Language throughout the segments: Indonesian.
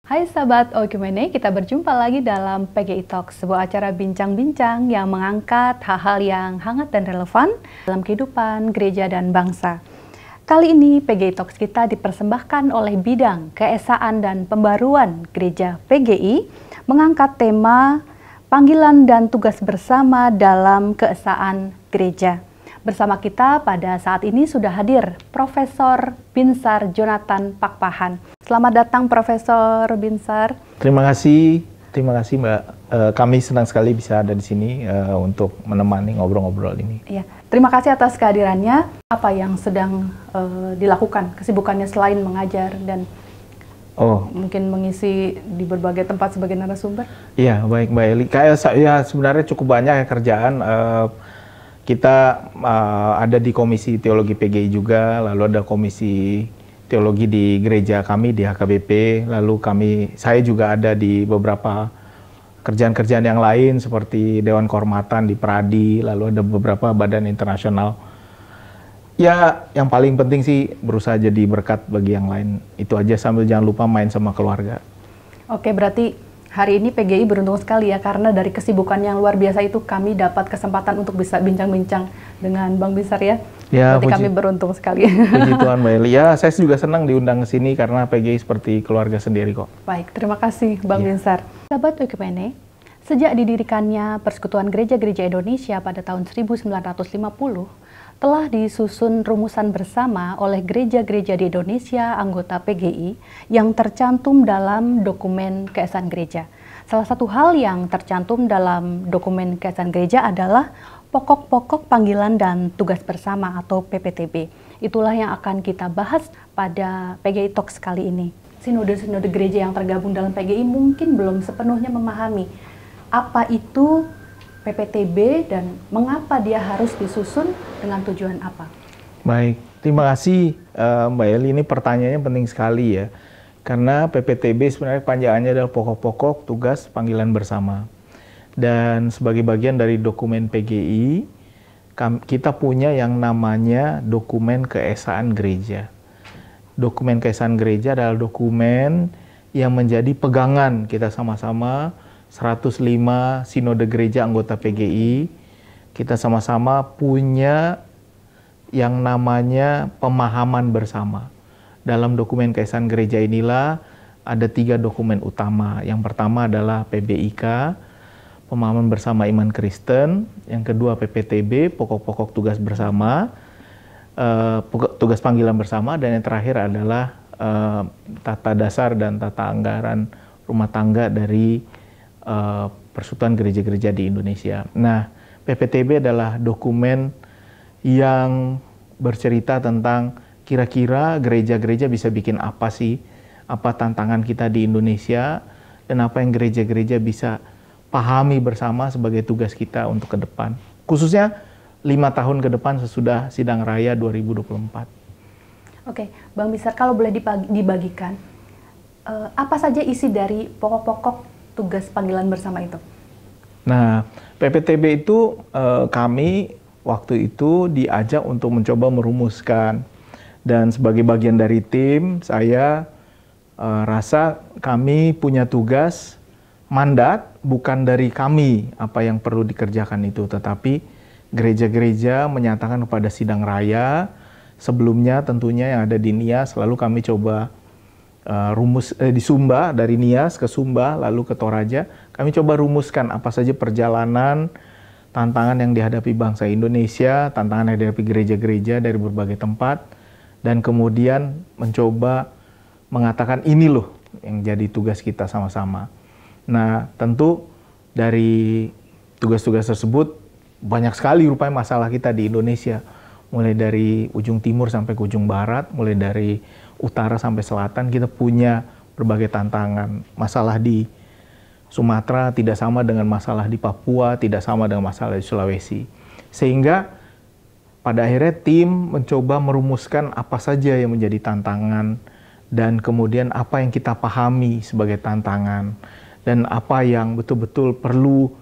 Hai sahabat Okumene, kita berjumpa lagi dalam PGI Talks, sebuah acara bincang-bincang yang mengangkat hal-hal yang hangat dan relevan dalam kehidupan gereja dan bangsa. Kali ini PGI Talks kita dipersembahkan oleh bidang keesaan dan pembaruan gereja PGI mengangkat tema panggilan dan tugas bersama dalam keesaan gereja. Bersama kita pada saat ini sudah hadir Profesor Binsar Jonathan Pakpahan. Selamat datang Profesor Binsar. Terima kasih Mbak. Kami senang sekali bisa ada di sini untuk menemani ngobrol-ngobrol ini. Ya, terima kasih atas kehadirannya. Apa yang sedang dilakukan, kesibukannya selain mengajar dan mungkin mengisi di berbagai tempat sebagai narasumber? Iya, baik Mbak Eli. Kayak saya sebenarnya cukup banyak ya kerjaan. Kita ada di Komisi Teologi PGI juga, lalu ada Komisi Teologi di gereja kami di HKBP, lalu saya juga ada di beberapa kerjaan-kerjaan yang lain seperti Dewan Kehormatan di Pradi, lalu ada beberapa badan internasional. Ya, yang paling penting sih berusaha jadi berkat bagi yang lain. Itu aja, sambil jangan lupa main sama keluarga. Oke, berarti hari ini PGI beruntung sekali ya, karena dari kesibukan yang luar biasa itu kami dapat kesempatan untuk bisa bincang-bincang dengan Bang Binsar ya. Ya, berarti kami beruntung sekali. Puji Tuhan Mbak Eli. Ya, saya juga senang diundang ke sini karena PGI seperti keluarga sendiri kok. Baik, terima kasih Bang Binsar. Sahabat Okumene, sejak didirikannya Persekutuan Gereja-Gereja Indonesia pada tahun 1950, telah disusun rumusan bersama oleh gereja-gereja di Indonesia anggota PGI yang tercantum dalam dokumen keesaan gereja. Salah satu hal yang tercantum dalam dokumen keesaan gereja adalah pokok-pokok panggilan dan tugas bersama atau PPTB. Itulah yang akan kita bahas pada PGI Talks kali ini. Sinode-sinode gereja yang tergabung dalam PGI mungkin belum sepenuhnya memahami apa itu PPTB dan mengapa dia harus disusun, dengan tujuan apa? Baik, terima kasih Mbak Eli. Ini pertanyaannya penting sekali ya. Karena PPTB sebenarnya panjangannya adalah pokok-pokok tugas panggilan bersama. Dan sebagai bagian dari dokumen PGI, kita punya yang namanya dokumen keesaan gereja. Dokumen keesaan gereja adalah dokumen yang menjadi pegangan kita sama-sama 105 sinode gereja anggota PGI, kita sama-sama punya yang namanya pemahaman bersama. Dalam dokumen keesaan gereja inilah ada 3 dokumen utama. Yang pertama adalah PBIK, pemahaman bersama iman Kristen. Yang kedua PPTB, pokok-pokok tugas bersama, tugas panggilan bersama. Dan yang terakhir adalah tata dasar dan tata anggaran rumah tangga dari Persekutuan Gereja-Gereja di Indonesia. Nah, PPTB adalah dokumen yang bercerita tentang kira-kira gereja-gereja bisa bikin apa sih, apa tantangan kita di Indonesia, dan apa yang gereja-gereja bisa pahami bersama sebagai tugas kita untuk ke depan. Khususnya 5 tahun ke depan sesudah Sidang Raya 2024. Oke, Bang Binsar, kalau boleh dibagikan, apa saja isi dari pokok-pokok tugas panggilan bersama itu? Nah, PPTB itu kami waktu itu diajak untuk mencoba merumuskan, dan sebagai bagian dari tim, saya rasa kami punya tugas, mandat bukan dari kami apa yang perlu dikerjakan itu, tetapi gereja-gereja menyatakan kepada Sidang Raya, sebelumnya tentunya yang ada di Nias, lalu kami coba di Sumba, dari Nias ke Sumba, lalu ke Toraja, kami coba rumuskan apa saja perjalanan, tantangan yang dihadapi bangsa Indonesia, tantangan yang dihadapi gereja-gereja dari berbagai tempat, dan kemudian mencoba mengatakan ini loh yang jadi tugas kita sama-sama. Nah, tentu dari tugas-tugas tersebut banyak sekali rupanya masalah kita di Indonesia, mulai dari ujung timur sampai ke ujung barat, mulai dari utara sampai selatan, kita punya berbagai tantangan. Masalah di Sumatera tidak sama dengan masalah di Papua, tidak sama dengan masalah di Sulawesi. Sehingga pada akhirnya tim mencoba merumuskan apa saja yang menjadi tantangan, dan kemudian apa yang kita pahami sebagai tantangan, dan apa yang betul-betul perlu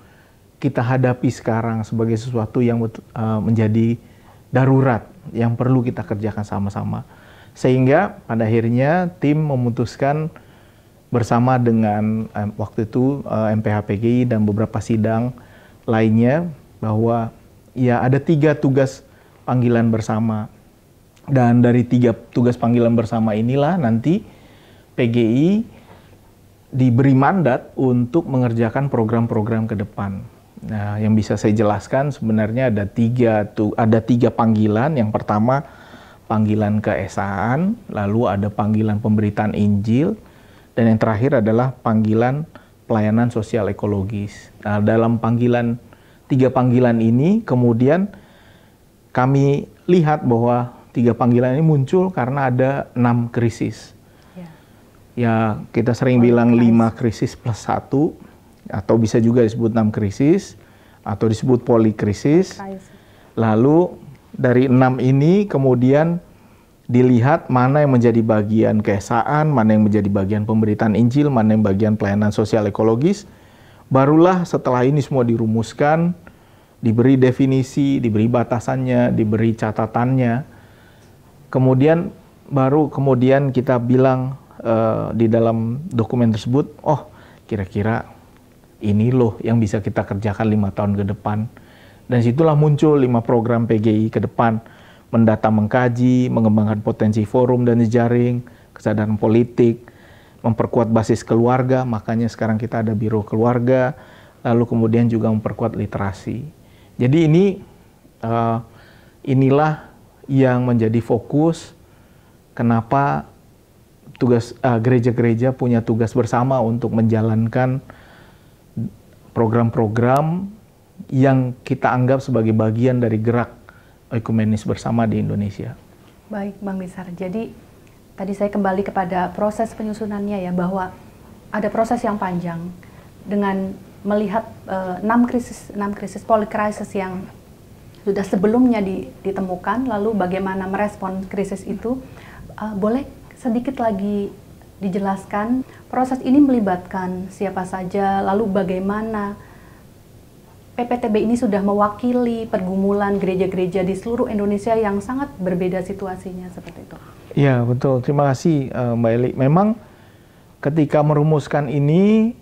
kita hadapi sekarang sebagai sesuatu yang menjadi darurat, yang perlu kita kerjakan sama-sama. Sehingga pada akhirnya tim memutuskan bersama dengan waktu itu MPH PGI dan beberapa sidang lainnya bahwa ya ada 3 tugas panggilan bersama. Dan dari 3 tugas panggilan bersama inilah nanti PGI diberi mandat untuk mengerjakan program-program ke depan. Nah, yang bisa saya jelaskan sebenarnya ada 3 panggilan. Yang pertama panggilan keesaan, lalu ada panggilan pemberitaan Injil, dan yang terakhir adalah panggilan pelayanan sosial ekologis. Nah, dalam 3 panggilan ini kemudian kami lihat bahwa 3 panggilan ini muncul karena ada 6 krisis. Ya, kita sering bilang 5 krisis plus 1, atau bisa juga disebut 6 krisis, atau disebut polikrisis. Lalu dari 6 ini kemudian dilihat mana yang menjadi bagian keesaan, mana yang menjadi bagian pemberitaan Injil, mana yang bagian pelayanan sosial ekologis. Barulah setelah ini semua dirumuskan, diberi definisi, diberi batasannya, diberi catatannya. Kemudian kemudian kita bilang di dalam dokumen tersebut, oh kira-kira ini loh yang bisa kita kerjakan 5 tahun ke depan. Dan situlah muncul 5 program PGI ke depan. Mendata, mengkaji, mengembangkan potensi forum dan jejaring, kesadaran politik, memperkuat basis keluarga, makanya sekarang kita ada Biro Keluarga, lalu kemudian juga memperkuat literasi. Jadi inilah yang menjadi fokus kenapa gereja-gereja punya tugas bersama untuk menjalankan program-program yang kita anggap sebagai bagian dari gerak ekumenis bersama di Indonesia. Baik, Bang Binsar. Jadi tadi saya kembali kepada proses penyusunannya ya, bahwa ada proses yang panjang dengan melihat 6 krisis polikrisis yang sudah sebelumnya ditemukan, lalu bagaimana merespon krisis itu. Boleh sedikit lagi dijelaskan proses ini melibatkan siapa saja, lalu bagaimana PPTB ini sudah mewakili pergumulan gereja-gereja di seluruh Indonesia yang sangat berbeda situasinya seperti itu. Ya, betul. Terima kasih Mbak Eli. Memang ketika merumuskan ini,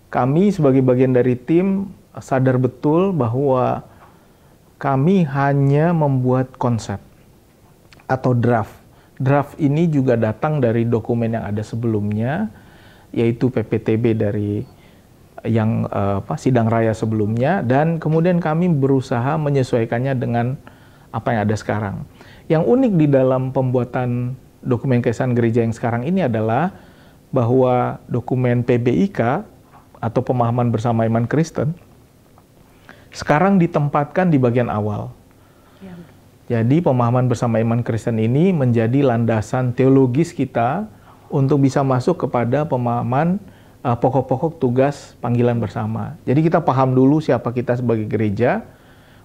kami sebagai bagian dari tim sadar betul bahwa kami hanya membuat konsep atau draft. Draft ini juga datang dari dokumen yang ada sebelumnya, yaitu PPTB dari yang sidang raya sebelumnya, dan kemudian kami berusaha menyesuaikannya dengan apa yang ada sekarang. Yang unik di dalam pembuatan dokumen keesaan gereja yang sekarang ini adalah bahwa dokumen PBIK atau pemahaman bersama iman Kristen sekarang ditempatkan di bagian awal. Jadi pemahaman bersama iman Kristen ini menjadi landasan teologis kita untuk bisa masuk kepada pemahaman pokok-pokok tugas panggilan bersama. Jadi kita paham dulu siapa kita sebagai gereja,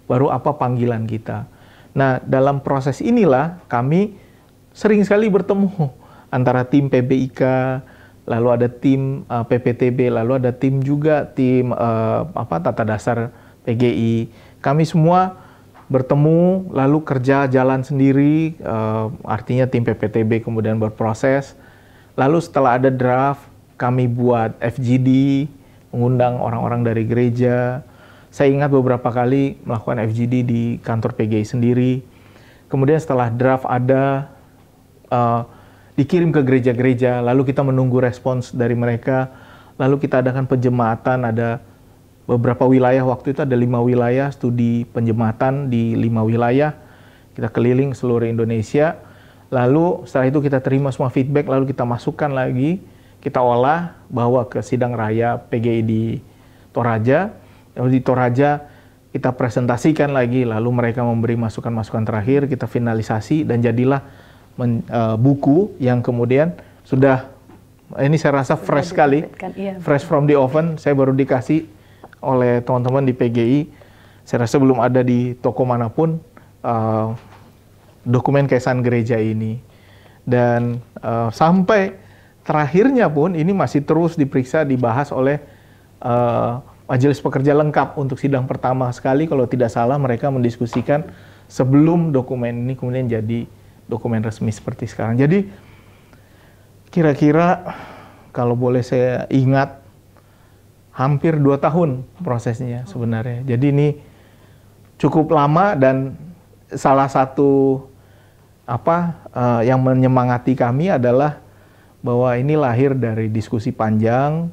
baru apa panggilan kita. Nah, dalam proses inilah kami sering sekali bertemu antara tim PBIK, lalu ada tim PPTB, lalu ada tim juga tim Tata Dasar PGI. Kami semua bertemu, lalu kerja jalan sendiri, artinya tim PPTB kemudian berproses. Lalu setelah ada draft, kami buat FGD, mengundang orang-orang dari gereja. Saya ingat beberapa kali melakukan FGD di kantor PGI sendiri. Kemudian setelah draft ada, dikirim ke gereja-gereja, lalu kita menunggu respons dari mereka. Lalu kita adakan penjemaatan, ada beberapa wilayah, waktu itu ada 5 wilayah, studi penjemaatan di 5 wilayah. Kita keliling seluruh Indonesia. Lalu setelah itu kita terima semua feedback, lalu kita masukkan lagi, kita olah, bawa ke sidang raya PGI di Toraja. Lalu di Toraja kita presentasikan lagi, lalu mereka memberi masukan-masukan terakhir, kita finalisasi, dan jadilah buku yang kemudian sudah, ini saya rasa fresh sekali, fresh from the oven. Saya baru dikasih oleh teman-teman di PGI. Saya rasa belum ada di toko manapun dokumen keesaan gereja ini. Dan sampai terakhirnya pun ini masih terus diperiksa, dibahas oleh Majelis Pekerja Lengkap untuk sidang pertama sekali. Kalau tidak salah mereka mendiskusikan sebelum dokumen ini kemudian jadi dokumen resmi seperti sekarang. Jadi kira-kira kalau boleh saya ingat, hampir 2 tahun prosesnya sebenarnya. Jadi ini cukup lama, dan salah satu yang menyemangati kami adalah bahwa ini lahir dari diskusi panjang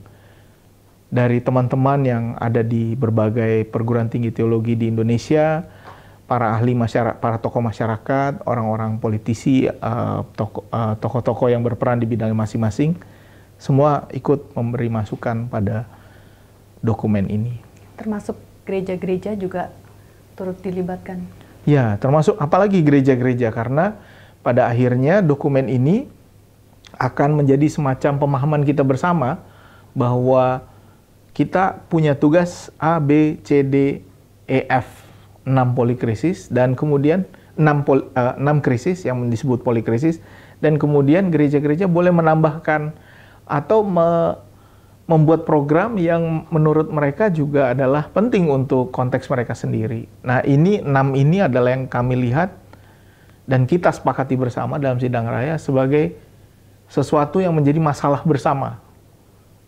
dari teman-teman yang ada di berbagai perguruan tinggi teologi di Indonesia, para ahli masyarakat, para tokoh masyarakat, orang-orang politisi, tokoh-tokoh yang berperan di bidang masing-masing, semua ikut memberi masukan pada dokumen ini. Termasuk gereja-gereja juga turut dilibatkan? Ya, termasuk apalagi gereja-gereja, karena pada akhirnya dokumen ini akan menjadi semacam pemahaman kita bersama bahwa kita punya tugas A, B, C, D, E, F, 6 polikrisis, dan kemudian 6 krisis yang disebut polikrisis, dan kemudian gereja-gereja boleh menambahkan atau membuat program yang menurut mereka juga adalah penting untuk konteks mereka sendiri. Nah, 6 ini adalah yang kami lihat dan kita sepakati bersama dalam sidang raya sebagai sesuatu yang menjadi masalah bersama.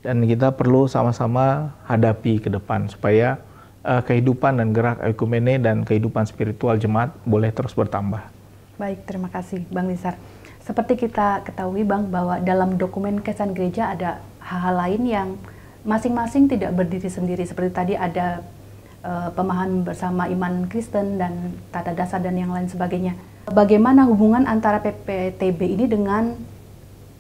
Dan kita perlu sama-sama hadapi ke depan supaya kehidupan dan gerak ekumene dan kehidupan spiritual jemaat boleh terus bertambah. Baik, terima kasih Bang Binsar. Seperti kita ketahui Bang, bahwa dalam dokumen kesan gereja ada hal-hal lain yang masing-masing tidak berdiri sendiri. Seperti tadi ada pemahaman bersama iman Kristen dan tata dasar dan yang lain sebagainya. Bagaimana hubungan antara PPTB ini dengan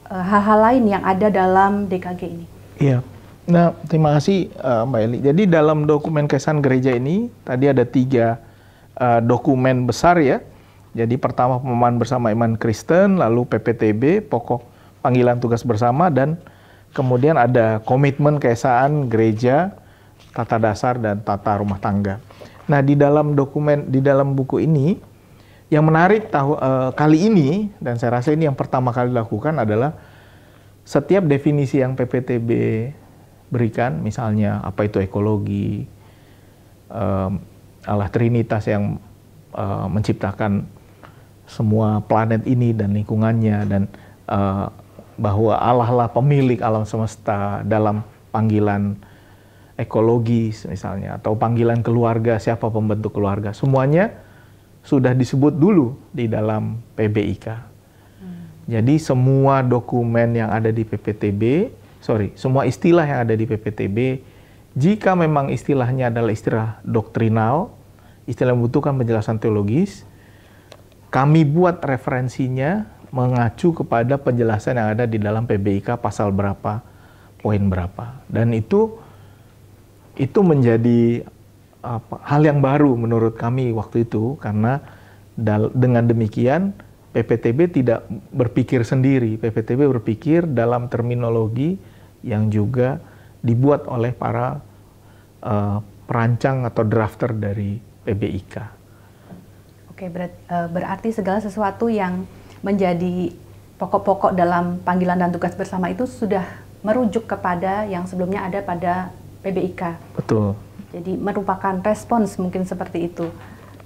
hal-hal lain yang ada dalam DKG ini? Iya. Nah, terima kasih Mbak Eli. Jadi dalam dokumen kesan gereja ini tadi ada 3 dokumen besar ya. Jadi pertama pemahaman bersama iman Kristen, lalu PPTB, pokok panggilan tugas bersama, dan kemudian ada komitmen keesaan gereja, tata dasar, dan tata rumah tangga. Nah, di dalam buku ini, yang menarik kali ini, dan saya rasa ini yang pertama kali dilakukan adalah setiap definisi yang PPTB berikan, misalnya apa itu ekologi, Allah Trinitas yang menciptakan semua planet ini dan lingkungannya, dan bahwa Allah lah pemilik alam semesta dalam panggilan ekologis misalnya, atau panggilan keluarga, siapa pembentuk keluarga, semuanya sudah disebut dulu di dalam PBIK. Jadi semua dokumen yang ada di semua istilah yang ada di PPTB, jika memang istilahnya adalah istilah doktrinal, istilah yang membutuhkan penjelasan teologis, kami buat referensinya mengacu kepada penjelasan yang ada di dalam PBIK pasal berapa, poin berapa. Dan itu menjadi hal yang baru menurut kami waktu itu, karena dengan demikian PPTB tidak berpikir sendiri. PPTB berpikir dalam terminologi yang juga dibuat oleh para perancang atau drafter dari PBIK. Oke, berarti segala sesuatu yang menjadi pokok-pokok dalam panggilan dan tugas bersama itu sudah merujuk kepada yang sebelumnya ada pada PBIK. Betul. Jadi merupakan respons mungkin seperti itu.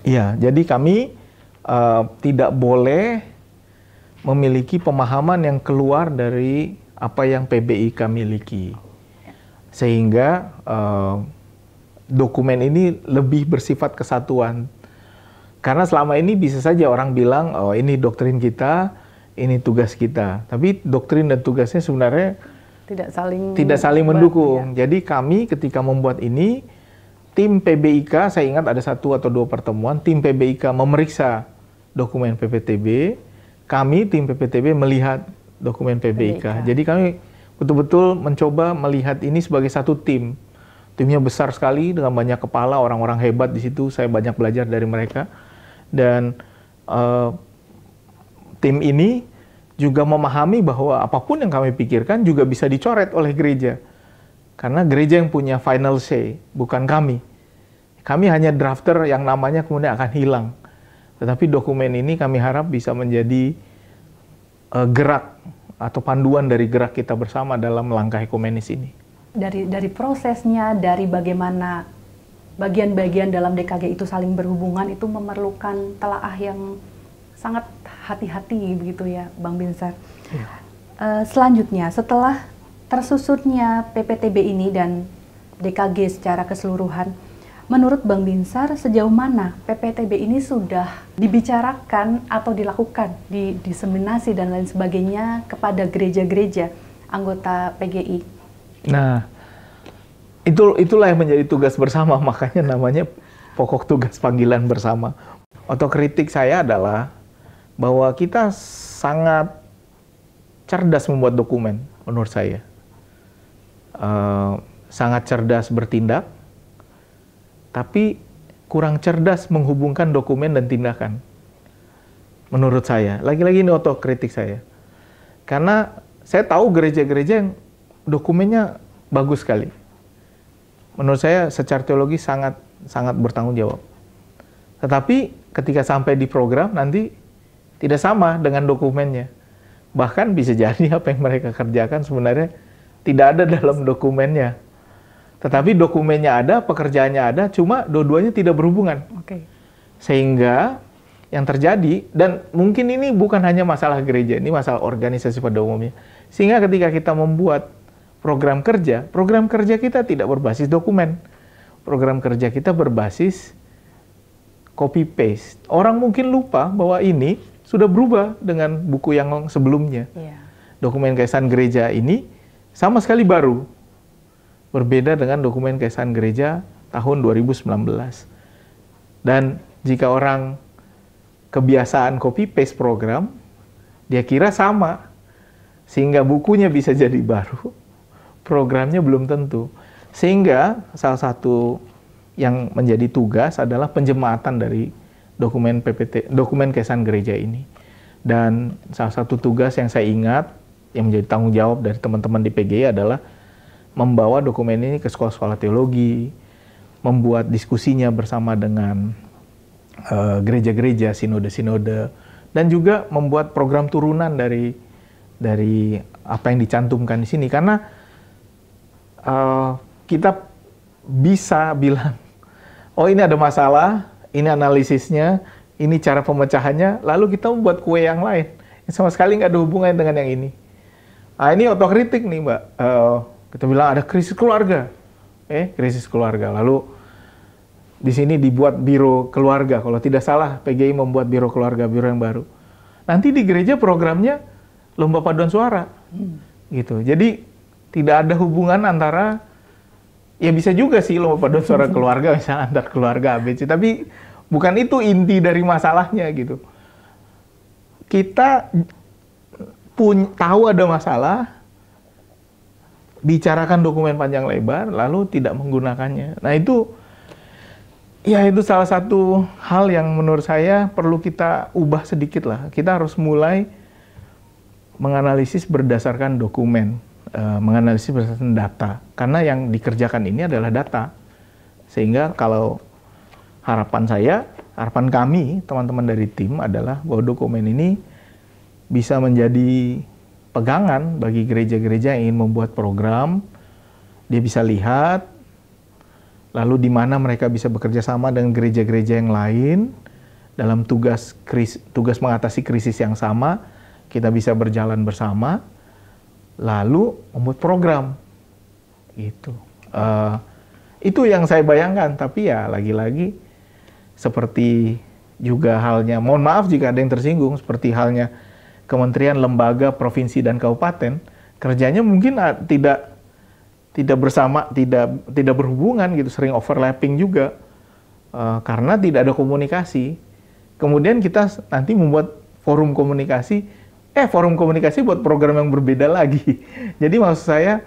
Iya, jadi kami tidak boleh memiliki pemahaman yang keluar dari apa yang PBIK miliki. Sehingga dokumen ini lebih bersifat kesatuan. Karena selama ini bisa saja orang bilang, oh ini doktrin kita, ini tugas kita. Tapi doktrin dan tugasnya sebenarnya tidak saling mendukung. Ya. Jadi kami ketika membuat ini, tim PBIK, saya ingat ada 1 atau 2 pertemuan, tim PBIK memeriksa dokumen PPTB, kami tim PPTB melihat dokumen PBIK. Jadi kami betul-betul mencoba melihat ini sebagai satu tim. Timnya besar sekali dengan banyak kepala, orang-orang hebat di situ, saya banyak belajar dari mereka. Dan tim ini juga memahami bahwa apapun yang kami pikirkan juga bisa dicoret oleh gereja. Karena gereja yang punya final say, bukan kami. Kami hanya drafter yang namanya kemudian akan hilang. Tetapi dokumen ini kami harap bisa menjadi gerak atau panduan dari gerak kita bersama dalam langkah ekumenis ini. Dari prosesnya, dari bagaimana bagian-bagian dalam DKG itu saling berhubungan, itu memerlukan telaah yang sangat hati-hati begitu ya, Bang Binsar. Ya. Selanjutnya, setelah tersusunnya PPTB ini dan DKG secara keseluruhan, menurut Bang Binsar sejauh mana PPTB ini sudah dibicarakan atau dilakukan, diseminasi dan lain sebagainya kepada gereja-gereja anggota PGI? Nah, itulah yang menjadi tugas bersama, makanya namanya pokok tugas panggilan bersama. Otokritik saya adalah bahwa kita sangat cerdas membuat dokumen, menurut saya. Sangat cerdas bertindak, tapi kurang cerdas menghubungkan dokumen dan tindakan. Menurut saya, lagi-lagi ini otokritik saya. Karena saya tahu gereja-gereja yang dokumennya bagus sekali. Menurut saya secara teologi sangat bertanggung jawab. Tetapi ketika sampai di program nanti tidak sama dengan dokumennya. Bahkan bisa jadi apa yang mereka kerjakan sebenarnya tidak ada dalam dokumennya. Tetapi dokumennya ada, pekerjaannya ada, cuma dua-duanya tidak berhubungan. Okay. Sehingga yang terjadi, dan mungkin ini bukan hanya masalah gereja, ini masalah organisasi pada umumnya. Sehingga ketika kita membuat program kerja kita tidak berbasis dokumen. Program kerja kita berbasis copy-paste. Orang mungkin lupa bahwa ini sudah berubah dengan buku yang sebelumnya. Yeah. Dokumen keesaan gereja ini sama sekali baru. Berbeda dengan dokumen keesaan gereja tahun 2019. Dan jika orang kebiasaan copy-paste program, dia kira sama. Sehingga bukunya bisa jadi baru, programnya belum tentu. Sehingga salah satu yang menjadi tugas adalah penjemaatan dari dokumen PPT, dokumen keesaan gereja ini. Dan salah satu tugas yang saya ingat, yang menjadi tanggung jawab dari teman-teman di PGI adalah membawa dokumen ini ke sekolah-sekolah teologi, membuat diskusinya bersama dengan gereja-gereja, sinode-sinode, dan juga membuat program turunan dari apa yang dicantumkan di sini. Karena kita bisa bilang, oh ini ada masalah, ini analisisnya, ini cara pemecahannya, lalu kita membuat kue yang lain. Sama sekali nggak ada hubungan dengan yang ini. Nah, ini otokritik nih, Mbak. Kita bilang ada krisis keluarga. Krisis keluarga. Lalu di sini dibuat biro keluarga. Kalau tidak salah, PGI membuat biro keluarga, biro yang baru. Nanti di gereja programnya lomba paduan suara. Gitu. Jadi tidak ada hubungan antara, ya bisa juga sih lomba paduan suara keluarga, misalnya antar keluarga ABC, tapi bukan itu inti dari masalahnya gitu. Kita tahu ada masalah, bicarakan dokumen panjang lebar, lalu tidak menggunakannya. Nah itu salah satu hal yang menurut saya perlu kita ubah sedikit lah. Kita harus mulai menganalisis berdasarkan dokumen, menganalisis berdasarkan data. Karena yang dikerjakan ini adalah data. Sehingga kalau harapan kami, teman-teman dari tim adalah bahwa dokumen ini bisa menjadi pegangan bagi gereja-gereja yang ingin membuat program. Dia bisa lihat, lalu di mana mereka bisa bekerja sama dengan gereja-gereja yang lain dalam tugas mengatasi krisis yang sama. Kita bisa berjalan bersama, lalu membuat program. Gitu. Itu yang saya bayangkan, tapi ya lagi-lagi seperti juga halnya, mohon maaf jika ada yang tersinggung, seperti halnya kementerian, lembaga, provinsi, dan kabupaten, kerjanya mungkin tidak bersama, tidak berhubungan gitu, sering overlapping juga, karena tidak ada komunikasi. Kemudian kita nanti membuat forum komunikasi buat program yang berbeda lagi. Jadi maksud saya,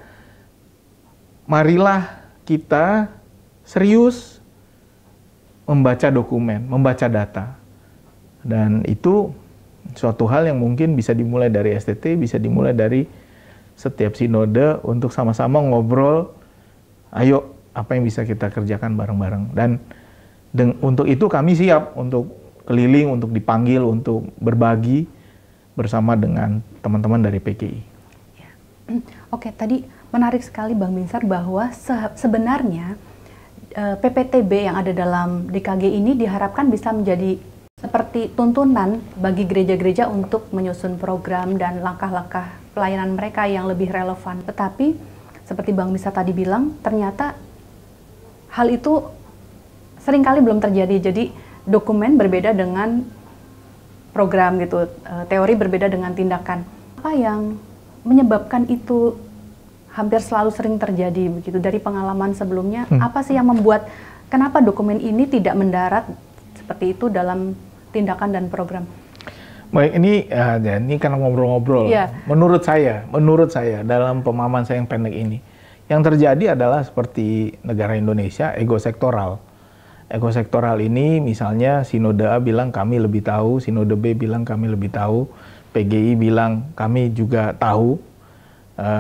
marilah kita serius membaca dokumen, membaca data. Dan itu suatu hal yang mungkin bisa dimulai dari STT, bisa dimulai dari setiap sinode untuk sama-sama ngobrol, ayo apa yang bisa kita kerjakan bareng-bareng. Dan untuk itu kami siap untuk keliling, untuk dipanggil, untuk berbagi bersama dengan teman-teman dari PGI. Oke, tadi menarik sekali Bang Binsar bahwa sebenarnya PPTB yang ada dalam DKG ini diharapkan bisa menjadi seperti tuntunan bagi gereja-gereja untuk menyusun program dan langkah-langkah pelayanan mereka yang lebih relevan. Tetapi seperti Bang Bisa tadi bilang, ternyata hal itu seringkali belum terjadi. Jadi dokumen berbeda dengan program gitu, teori berbeda dengan tindakan. Apa yang menyebabkan itu hampir selalu sering terjadi begitu dari pengalaman sebelumnya? Apa sih yang membuat kenapa dokumen ini tidak mendarat seperti itu dalam tindakan dan program? Baik, ini kan ngobrol-ngobrol. Yeah. Menurut saya dalam pemahaman saya yang pendek ini, yang terjadi adalah seperti negara Indonesia egosektoral. Egosektoral ini misalnya Sinode A bilang kami lebih tahu, Sinode B bilang kami lebih tahu, PGI bilang kami juga tahu.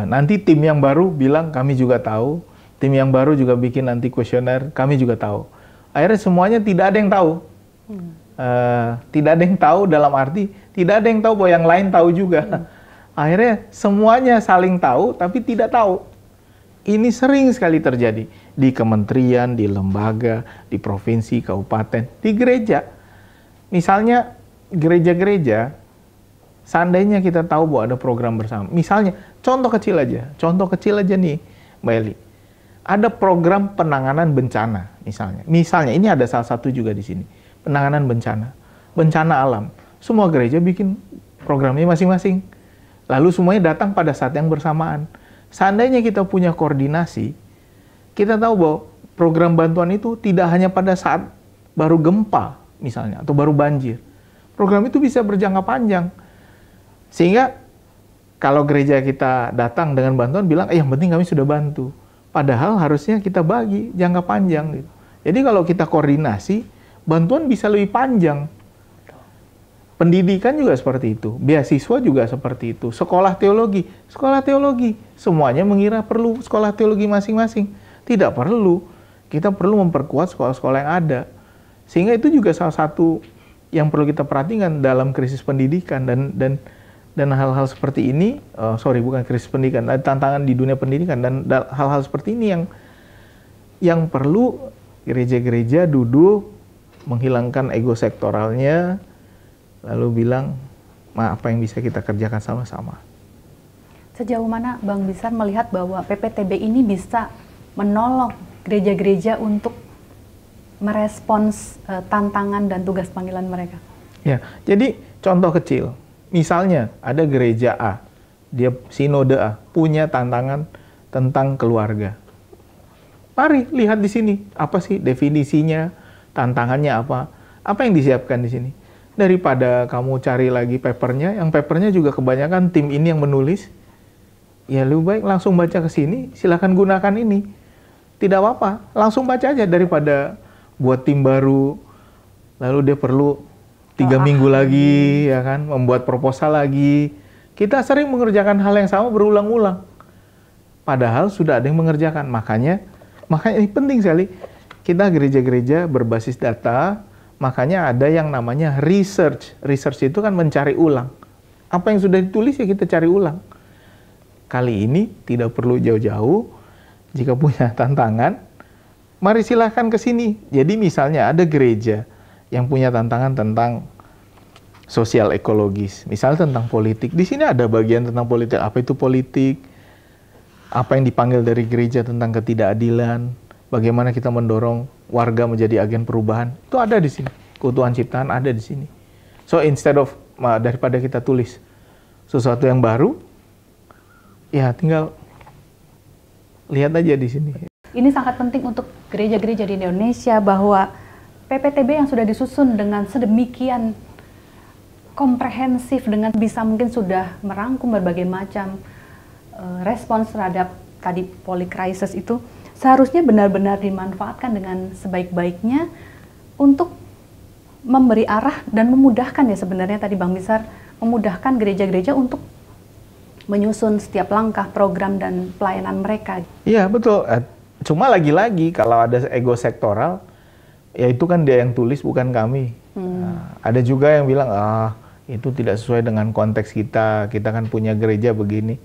Nanti tim yang baru bilang kami juga tahu, tim yang baru juga bikin nanti kuesioner, kami juga tahu. Akhirnya semuanya tidak ada yang tahu. Tidak ada yang tahu dalam arti tidak ada yang tahu bahwa yang lain tahu juga. Akhirnya semuanya saling tahu tapi tidak tahu. Ini sering sekali terjadi di kementerian, di lembaga, di provinsi, kabupaten, di gereja. Misalnya gereja-gereja, seandainya kita tahu bahwa ada program bersama. Misalnya contoh kecil aja nih Mbak Eli. Ada program penanganan bencana misalnya. Misalnya ini ada salah satu juga di sini. Penanganan bencana alam. Semua gereja bikin programnya masing-masing. Lalu semuanya datang pada saat yang bersamaan. Seandainya kita punya koordinasi, kita tahu bahwa program bantuan itu tidak hanya pada saat baru gempa misalnya, atau baru banjir. Program itu bisa berjangka panjang. Sehingga kalau gereja kita datang dengan bantuan, bilang, yang penting kami sudah bantu. Padahal harusnya kita bagi jangka panjang. Gitu. Jadi kalau kita koordinasi, bantuan bisa lebih panjang. Pendidikan juga seperti itu, beasiswa juga seperti itu, sekolah teologi, semuanya mengira perlu sekolah teologi masing-masing. Tidak perlu, kita perlu memperkuat sekolah-sekolah yang ada. Sehingga itu juga salah satu yang perlu kita perhatikan dalam krisis pendidikan dan hal-hal seperti ini, bukan krisis pendidikan, tantangan di dunia pendidikan dan hal-hal seperti ini yang perlu gereja-gereja duduk, menghilangkan ego sektoralnya, lalu bilang, apa yang bisa kita kerjakan sama-sama. Sejauh mana Bang Bisar melihat bahwa PPTB ini bisa menolong gereja-gereja untuk merespons tantangan dan tugas panggilan mereka? Ya, jadi contoh kecil. Misalnya ada gereja A, dia Sinode A, punya tantangan tentang keluarga. Mari lihat di sini, apa sih definisinya, tantangannya apa yang disiapkan di sini. Daripada kamu cari lagi papernya, yang papernya juga kebanyakan tim ini yang menulis, ya lebih baik langsung baca ke sini, silakan gunakan ini. Tidak apa-apa, langsung baca aja daripada buat tim baru, lalu dia perlu 3 minggu lagi, ya kan, membuat proposal lagi. Kita sering mengerjakan hal yang sama berulang-ulang. Padahal sudah ada yang mengerjakan. Makanya ini penting sekali. Kita gereja-gereja berbasis data, makanya ada yang namanya research. Research itu kan mencari ulang. Apa yang sudah ditulis ya kita cari ulang. Kali ini tidak perlu jauh-jauh. Jika punya tantangan, mari silahkan ke sini. Jadi misalnya ada gereja yang punya tantangan tentang sosial ekologis, misalnya tentang politik. Di sini ada bagian tentang politik. Apa itu politik? Apa yang dipanggil dari gereja tentang ketidakadilan? Bagaimana kita mendorong warga menjadi agen perubahan? Itu ada di sini. Keutuhan ciptaan ada di sini. So instead of daripada kita tulis sesuatu yang baru, ya tinggal lihat aja di sini. Ini sangat penting untuk gereja-gereja di Indonesia bahwa PPTB yang sudah disusun dengan sedemikian komprehensif, dengan bisa mungkin sudah merangkum berbagai macam respons terhadap tadi polikrisis itu, seharusnya benar-benar dimanfaatkan dengan sebaik-baiknya untuk memberi arah dan memudahkan ya sebenarnya tadi Bang Bisar, memudahkan gereja-gereja untuk menyusun setiap langkah program dan pelayanan mereka. Iya betul, cuma lagi-lagi kalau ada ego sektoral, ya itu kan dia yang tulis bukan kami. Ada juga yang bilang, itu tidak sesuai dengan konteks kita kan punya gereja begini.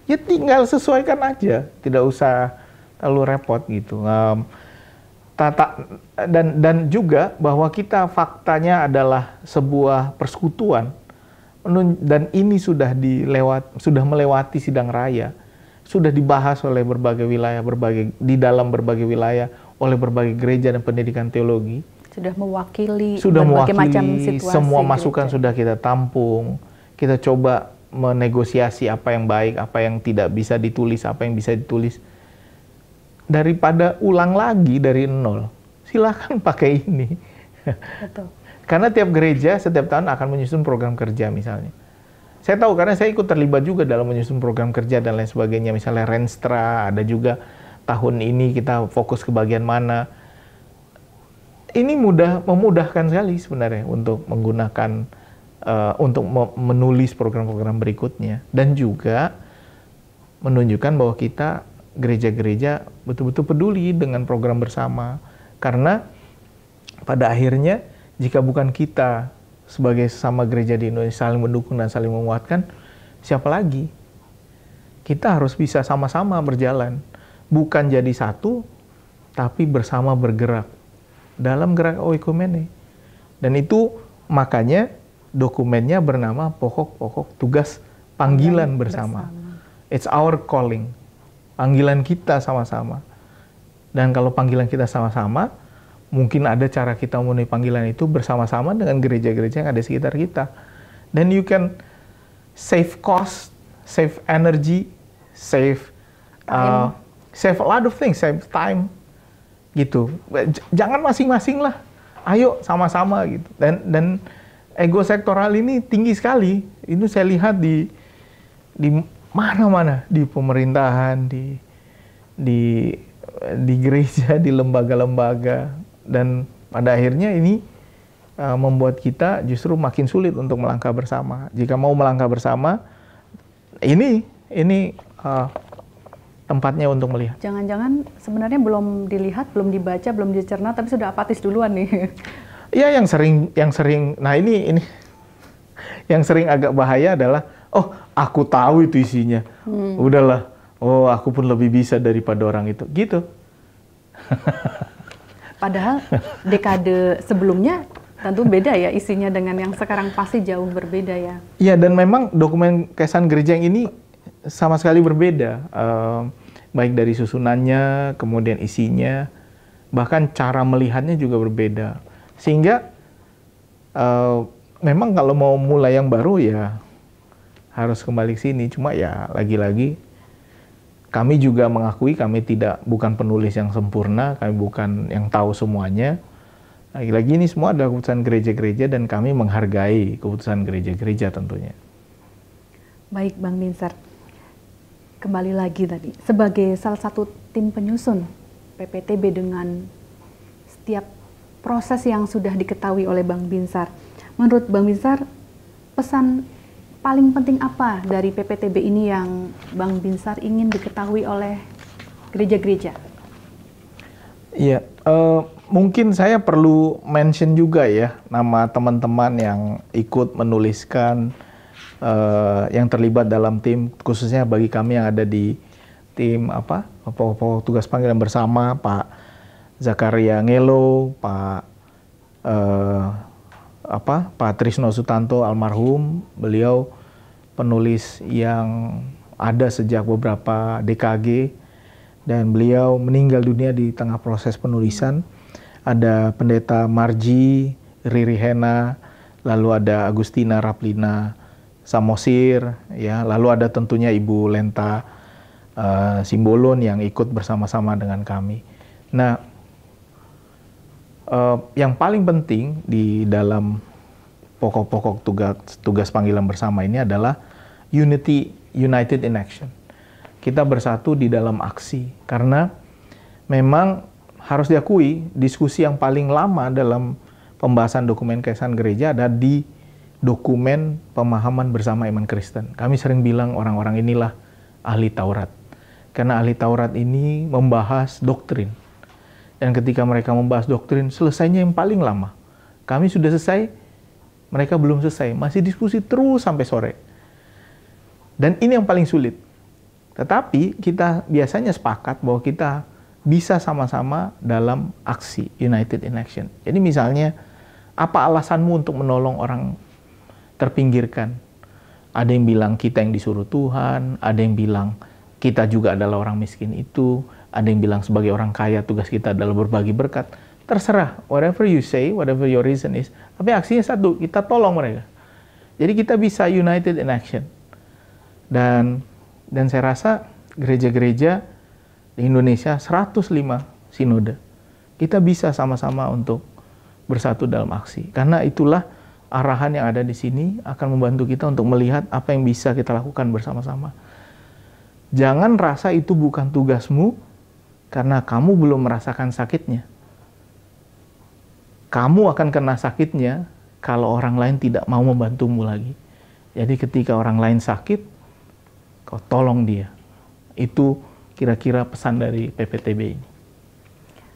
Ya tinggal sesuaikan aja, tidak usah terlalu repot gitu. Dan juga bahwa kita faktanya adalah sebuah persekutuan, Dan ini sudah melewati sidang raya, sudah dibahas oleh berbagai wilayah, di dalam berbagai wilayah oleh berbagai gereja dan pendidikan teologi. Sudah mewakili berbagai macam situasi. Semua masukan sudah kita tampung. Kita coba menegosiasi apa yang baik, apa yang tidak bisa ditulis, apa yang bisa ditulis. Daripada ulang lagi dari nol, silakan pakai ini. Betul. Karena tiap gereja setiap tahun akan menyusun program kerja misalnya. Saya tahu karena saya ikut terlibat juga dalam menyusun program kerja dan lain sebagainya. Misalnya Renstra, ada juga tahun ini kita fokus ke bagian mana. Ini memudahkan sekali sebenarnya untuk menggunakan, untuk menulis program-program berikutnya. Dan juga menunjukkan bahwa kita gereja-gereja betul-betul peduli dengan program bersama. Karena pada akhirnya jika bukan kita sebagai sesama gereja di Indonesia saling mendukung dan saling menguatkan, siapa lagi? Kita harus bisa sama-sama berjalan. Bukan jadi satu, tapi bersama bergerak dalam gerak oikumene. Dan itu makanya dokumennya bernama Pokok-Pokok Tugas Panggilan Bersama. It's our calling. Panggilan kita sama-sama. Dan kalau panggilan kita sama-sama, mungkin ada cara kita memenuhi panggilan itu bersama-sama dengan gereja-gereja yang ada di sekitar kita. Then you can save cost, save energy, save a lot of things, save time, gitu. Jangan masing-masing lah, ayo sama-sama gitu. Dan ego sektoral ini tinggi sekali. Itu saya lihat di mana-mana, di pemerintahan, di gereja, di lembaga-lembaga. Dan pada akhirnya ini membuat kita justru makin sulit untuk melangkah bersama. Jika mau melangkah bersama, ini tempatnya untuk melihat. Jangan-jangan sebenarnya belum dilihat, belum dibaca, belum dicerna, tapi sudah apatis duluan nih. Iya, yang sering. Nah ini yang sering agak bahaya adalah, oh aku tahu itu isinya, udahlah, oh aku pun lebih bisa daripada orang itu, gitu. Padahal dekade sebelumnya tentu beda ya isinya dengan yang sekarang, pasti jauh berbeda ya. Iya, dan memang dokumen Kesan Gereja yang ini sama sekali berbeda, baik dari susunannya, kemudian isinya, bahkan cara melihatnya juga berbeda. Sehingga memang kalau mau mulai yang baru ya harus kembali ke sini. Cuma ya lagi-lagi kami juga mengakui kami bukan penulis yang sempurna, kami bukan yang tahu semuanya. Lagi-lagi ini semua adalah keputusan gereja-gereja dan kami menghargai keputusan gereja-gereja tentunya. Baik Bang Binsar, kembali lagi tadi, sebagai salah satu tim penyusun PPTB dengan setiap proses yang sudah diketahui oleh Bang Binsar, menurut Bang Binsar, pesan paling penting apa dari PPTB ini yang Bang Binsar ingin diketahui oleh gereja-gereja? Iya, mungkin saya perlu mention juga ya nama teman-teman yang ikut menuliskan, yang terlibat dalam tim, khususnya bagi kami yang ada di tim Pokok Tugas Panggilan Bersama, Pak Zakaria Ngelo, Pak Trisno Sutanto almarhum, beliau penulis yang ada sejak beberapa DKG dan beliau meninggal dunia di tengah proses penulisan. Ada Pendeta Marji Riri Hena, lalu ada Agustina Raplina Samosir, ya, lalu ada tentunya Ibu Lenta Simbolon yang ikut bersama-sama dengan kami. Nah, yang paling penting di dalam pokok-pokok tugas panggilan bersama ini adalah united in action. Kita bersatu di dalam aksi, karena memang harus diakui diskusi yang paling lama dalam pembahasan dokumen Kesan Gereja ada di dokumen pemahaman bersama iman Kristen. Kami sering bilang orang-orang inilah ahli Taurat, karena ahli Taurat ini membahas doktrin. Dan ketika mereka membahas doktrin, selesainya yang paling lama. Kami sudah selesai, mereka belum selesai. Masih diskusi terus sampai sore. Dan ini yang paling sulit. Tetapi kita biasanya sepakat bahwa kita bisa sama-sama dalam aksi, united in action. Jadi misalnya, apa alasanmu untuk menolong orang terpinggirkan? Ada yang bilang kita yang disuruh Tuhan, ada yang bilang kita juga adalah orang miskin itu, ada yang bilang sebagai orang kaya tugas kita adalah berbagi berkat. Terserah, whatever you say, whatever your reason is. Tapi aksinya satu, kita tolong mereka. Jadi kita bisa united in action. Dan saya rasa gereja-gereja di Indonesia 105 sinode, kita bisa sama-sama untuk bersatu dalam aksi. Karena itulah arahan yang ada di sini akan membantu kita untuk melihat apa yang bisa kita lakukan bersama-sama. Jangan rasa itu bukan tugasmu karena kamu belum merasakan sakitnya. Kamu akan kena sakitnya kalau orang lain tidak mau membantumu lagi. Jadi ketika orang lain sakit, kau tolong dia. Itu kira-kira pesan dari PPTB ini.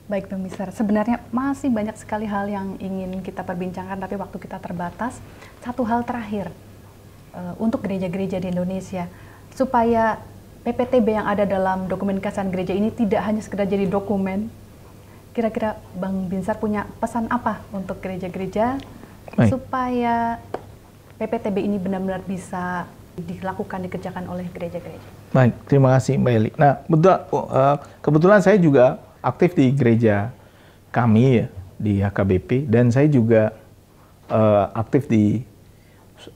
Baik, Bang Binzar, sebenarnya masih banyak sekali hal yang ingin kita perbincangkan, tapi waktu kita terbatas. Satu hal terakhir, untuk gereja-gereja di Indonesia, supaya PPTB yang ada dalam dokumen kesan gereja ini tidak hanya sekedar jadi dokumen, kira-kira Bang Binzar punya pesan apa untuk gereja-gereja supaya PPTB ini benar-benar bisa dilakukan, dikerjakan oleh gereja-gereja? Baik, terima kasih Mbak Eli. Nah, kebetulan saya juga aktif di gereja kami ya, di HKBP, dan saya juga aktif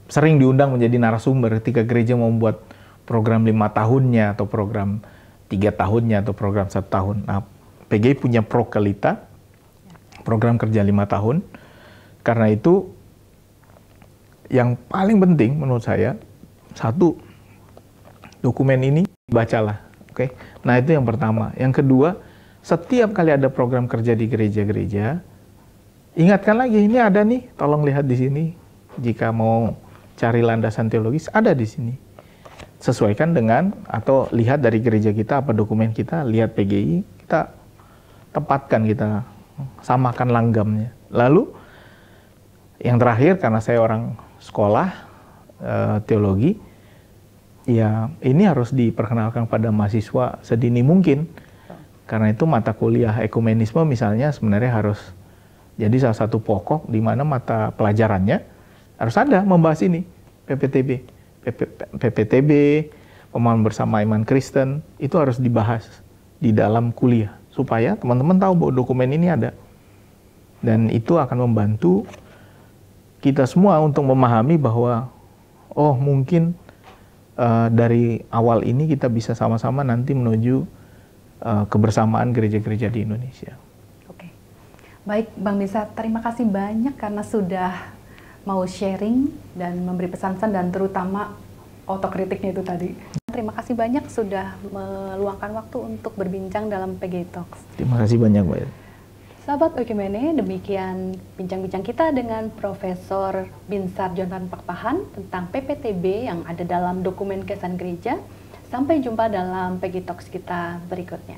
sering diundang menjadi narasumber ketika gereja membuat program 5 tahunnya atau program 3 tahunnya atau program 1 tahun. Nah, PGI punya Prokelita, program kerja 5 tahun. Karena itu yang paling penting menurut saya, satu, dokumen ini bacalah, oke? Nah, itu yang pertama. Yang kedua, setiap kali ada program kerja di gereja-gereja, ingatkan lagi, ini ada nih, tolong lihat di sini. Jika mau cari landasan teologis, ada di sini. Sesuaikan dengan, atau lihat dari gereja kita, apa dokumen kita, lihat PGI, kita tempatkan, kita samakan langgamnya. Lalu, yang terakhir, karena saya orang sekolah teologi, ya ini harus diperkenalkan pada mahasiswa sedini mungkin. Karena itu mata kuliah ekumenisme misalnya sebenarnya harus jadi salah satu pokok di mana mata pelajarannya harus ada membahas ini, PPTB, pemahaman bersama iman Kristen, itu harus dibahas di dalam kuliah supaya teman-teman tahu bahwa dokumen ini ada. Dan itu akan membantu kita semua untuk memahami bahwa oh mungkin dari awal ini kita bisa sama-sama nanti menuju kebersamaan gereja-gereja di Indonesia. Oke, baik Bang Binzar, terima kasih banyak karena sudah mau sharing dan memberi pesan-pesan dan terutama otokritiknya itu tadi. Terima kasih banyak sudah meluangkan waktu untuk berbincang dalam PGI Talks. Terima kasih banyak, Mbak. Sahabat Oikumene, demikian bincang-bincang kita dengan Profesor Binzar Jonathan Pakpahan tentang PPTB yang ada dalam dokumen kesan gereja. Sampai jumpa dalam PGI Talks kita berikutnya.